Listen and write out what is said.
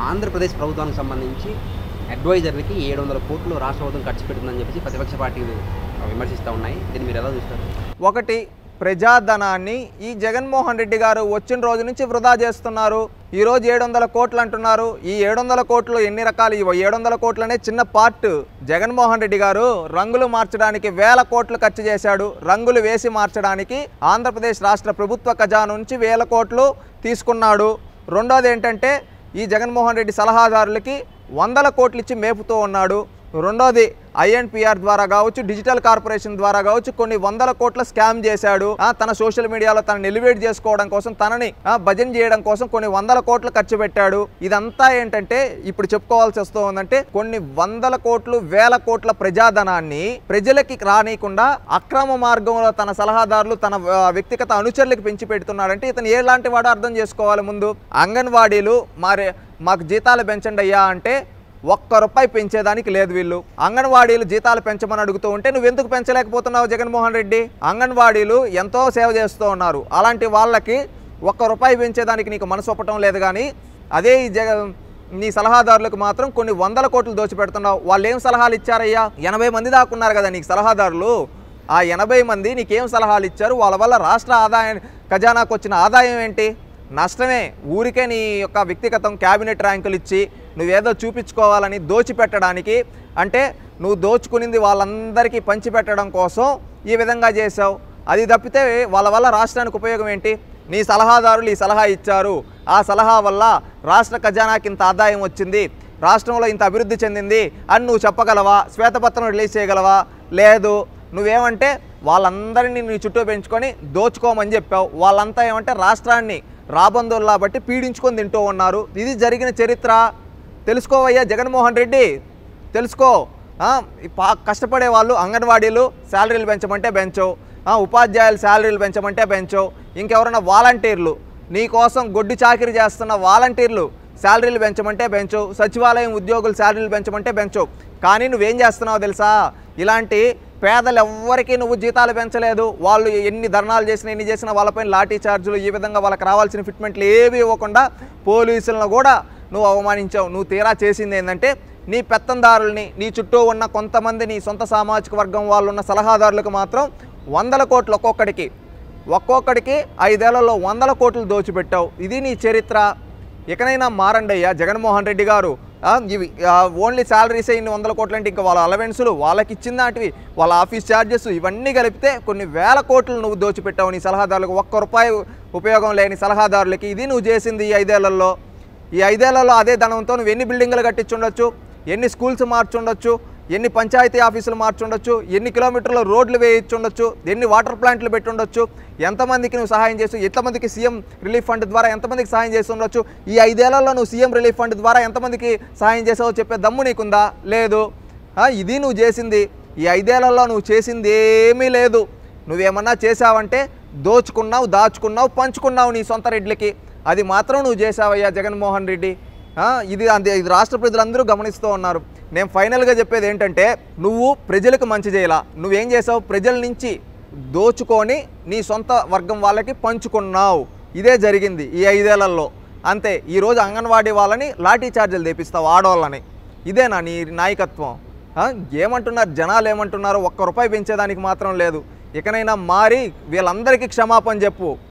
ఆంధ్రప్రదేశ్ ప్రభుత్వానికి సంబంధించి అడ్వైజర్‌లకి 700 కోట్లు రాష్ట్ర ప్రభుత్వం ఖర్చు పెడుతుందని చెప్పేసి ప్రతిపక్ష పార్టీలు విమర్శిస్తూ ఉన్నాయి. దీన్ని మీరు ఎలా చూస్తారు? ఒకటి, ప్రజాధనాన్ని ఈ జగన్మోహన్ రెడ్డి గారు వచ్చిన రోజు నుంచి వృధా చేస్తున్నారు. ఈరోజు 700 కోట్లు అంటున్నారు. ఈ 700 కోట్లు ఎన్ని రకాలు? 700 కోట్లనే చిన్న పార్ట్. జగన్మోహన్ రెడ్డి గారు రంగులు మార్చడానికి వేల కోట్లు ఖర్చు చేశాడు. రంగులు వేసి మార్చడానికి ఆంధ్రప్రదేశ్ రాష్ట్ర ప్రభుత్వ ఖజానా నుంచి వేల కోట్లు తీసుకున్నాడు. రెండోది ఏంటంటే ఈ జగన్మోహన్ రెడ్డి సలహాదారులకి 100 కోట్లు ఇచ్చి మేపుతూ ఉన్నాడు. రెండోది ఐఎన్పిఆర్ ద్వారా కావచ్చు, డిజిటల్ కార్పొరేషన్ ద్వారా కావచ్చు కొన్ని 100 కోట్ల స్కామ్ చేశాడు. తన సోషల్ మీడియాలో తనని ఎలివేట్ చేసుకోవడం కోసం, తనని భజన చేయడం కోసం కొన్ని 100 కోట్లు ఖర్చు పెట్టాడు. ఇదంతా ఏంటంటే ఇప్పుడు చెప్పుకోవాల్సి వస్తూ ఉందంటే కొన్ని 100 కోట్లు, వేల కోట్ల ప్రజాధనాన్ని ప్రజలకి రానియకుండా అక్రమ మార్గంలో తన సలహాదారులు, తన వ్యక్తిగత అనుచరులకు పెంచి పెడుతున్నాడంటే ఇతను ఎలాంటి వాడో అర్థం చేసుకోవాలి. ముందు అంగన్వాడీలు మాకు జీతాలు పెంచండి అయ్యా అంటే ₹1 పెంచేదానికి లేదు. వీళ్ళు అంగన్వాడీలు జీతాలు పెంచమని అడుగుతూ ఉంటే నువ్వెందుకు పెంచలేకపోతున్నావు జగన్మోహన్ రెడ్డి? అంగన్వాడీలు ఎంతో సేవ చేస్తూ ఉన్నారు. అలాంటి వాళ్ళకి ₹1 పెంచేదానికి నీకు మనసు ఒప్పటం లేదు. కానీ అదే ఈ నీ సలహాదారులకు మాత్రం కొన్ని 100 కోట్లు దోచిపెడుతున్నావు. వాళ్ళు ఏం సలహాలు ఇచ్చారయ్యా? 80 మంది దాకా ఉన్నారు కదా నీకు సలహాదారులు. ఆ 80 మంది నీకేం సలహాలు ఇచ్చారు? వాళ్ళ వల్ల రాష్ట్ర ఆదాయం ఖజానాకు వచ్చిన ఆదాయం ఏంటి? నష్టమే. ఊరికే నీ యొక్క వ్యక్తిగతం క్యాబినెట్ ర్యాంకులు ఇచ్చి నువ్వేదో చూపించుకోవాలని దోచిపెట్టడానికి, అంటే నువ్వు దోచుకునింది వాళ్ళందరికీ పంచిపెట్టడం కోసం ఈ విధంగా చేసావు. అది తప్పితే వాళ్ళ వల్ల రాష్ట్రానికి ఉపయోగం ఏంటి? నీ సలహాదారులు ఈ సలహా ఇచ్చారు, ఆ సలహా వల్ల రాష్ట్ర ఖజానాకి ఇంత ఆదాయం వచ్చింది, రాష్ట్రంలో ఇంత అభివృద్ధి చెందింది అని నువ్వు చెప్పగలవా? శ్వేతపత్రం రిలీజ్ చేయగలవా? లేదు. నువ్వేమంటే వాళ్ళందరినీ నీ చుట్టూ పెంచుకొని దోచుకోమని చెప్పావు. వాళ్ళంతా ఏమంటే రాష్ట్రాన్ని రాబందుల్లా బట్టి పీడించుకొని తింటూ ఉన్నారు. ఇది జరిగిన చరిత్ర. తెలుసుకోవయ్యా జగన్మోహన్ రెడ్డి, తెలుసుకో. కష్టపడే వాళ్ళు అంగన్వాడీలు శాలరీలు పెంచమంటే పెంచవు, ఉపాధ్యాయులు శాలరీలు పెంచమంటే పెంచవు, ఇంకెవరైనా వాలంటీర్లు నీ కోసం గొడ్డు చాకిరీ చేస్తున్న వాలంటీర్లు శాలరీలు పెంచమంటే పెంచవు, సచివాలయం ఉద్యోగులు శాలరీలు పెంచమంటే పెంచవు. కానీ నువ్వేం చేస్తున్నావో తెలుసా? ఇలాంటి పేదలు ఎవ్వరికీ నువ్వు జీతాలు పెంచలేదు. వాళ్ళు ఎన్ని ధర్నాలు చేసినా, ఎన్ని చేసినా వాళ్ళపైన లాఠీ చార్జీలు, ఈ విధంగా వాళ్ళకి రావాల్సిన ఫిట్మెంట్లు ఏవి ఇవ్వకుండా పోలీసులను కూడా నువ్వు అవమానించావు. నువ్వు తీరా చేసింది ఏంటంటే నీ పెత్తందారుల్ని, నీ చుట్టూ ఉన్న కొంతమంది నీ సొంత సామాజిక వర్గం వాళ్ళు ఉన్న సలహాదారులకు మాత్రం 100 కోట్లు ఒక్కొక్కడికి 5 ఏళ్లలో 100 కోట్లు దోచిపెట్టావు. ఇది నీ చరిత్ర. ఇకనైనా మారండి అయ్యా జగన్మోహన్ రెడ్డి గారు. ఇవి ఓన్లీ శాలరీస్ ఇన్ని 100 కోట్లు అంటే ఇంకా వాళ్ళ అలవెన్సులు, వాళ్ళకి ఇచ్చిన దాటివి, వాళ్ళ ఆఫీస్ ఛార్జెస్ ఇవన్నీ కలిపితే కొన్ని వేల కోట్లు నువ్వు దోచిపెట్టావు నీ సలహాదారులకు. ₹1 ఉపయోగం లేని సలహాదారులకి. ఇది నువ్వు చేసింది ఈ 5 ఏళ్లలో. ఈ 5 ఏళ్లలో అదే ధనంతో నువ్వు ఎన్ని బిల్డింగులు కట్టించుండొచ్చు, ఎన్ని స్కూల్స్ మార్చుండొచ్చు, ఎన్ని పంచాయతీ ఆఫీసులు మార్చుండొచ్చు, ఎన్ని కిలోమీటర్ల రోడ్లు వేయించుండొచ్చు, ఎన్ని వాటర్ ప్లాంట్లు పెట్టుండొచ్చు, ఎంతమందికి నువ్వు సహాయం చేసి, ఎంతమందికి సీఎం రిలీఫ్ ఫండ్ ద్వారా ఎంతమందికి సహాయం చేసి ఉండొచ్చు. ఈ 5 ఏళ్లలో నువ్వు సీఎం రిలీఫ్ ఫండ్ ద్వారా ఎంతమందికి సహాయం చేసావో చెప్పే దమ్ము నీకుందా? లేదు. ఇది నువ్వు చేసింది. ఈ 5 ఏళ్లలో నువ్వు చేసింది ఏమీ లేదు. నువ్వేమన్నా చేసావంటే దోచుకున్నావు, దాచుకున్నావు, పంచుకున్నావు నీ సొంత రెడ్లకి. అది మాత్రం నువ్వు చేసావయ్యా జగన్మోహన్ రెడ్డి. ఇది రాష్ట్ర ప్రజలందరూ గమనిస్తూ ఉన్నారు. నేను ఫైనల్గా చెప్పేది ఏంటంటే నువ్వు ప్రజలకు మంచి చేయాల. నువ్వేం చేసావు? ప్రజల నుంచి దోచుకొని నీ సొంత వర్గం వాళ్ళకి పంచుకున్నావు. ఇదే జరిగింది ఈ 5 ఏళ్లలో. అంతే. ఈరోజు అంగన్వాడీ వాళ్ళని లాఠీ చార్జీలు తెప్పిస్తావు ఆడవాళ్ళని. ఇదేనా నీ నాయకత్వం? ఏమంటున్నారు జనాలు? ఏమంటున్నారు? ₹1 పెంచేదానికి మాత్రం లేదు. ఇకనైనా మారి వీళ్ళందరికీ క్షమాపణ చెప్పు.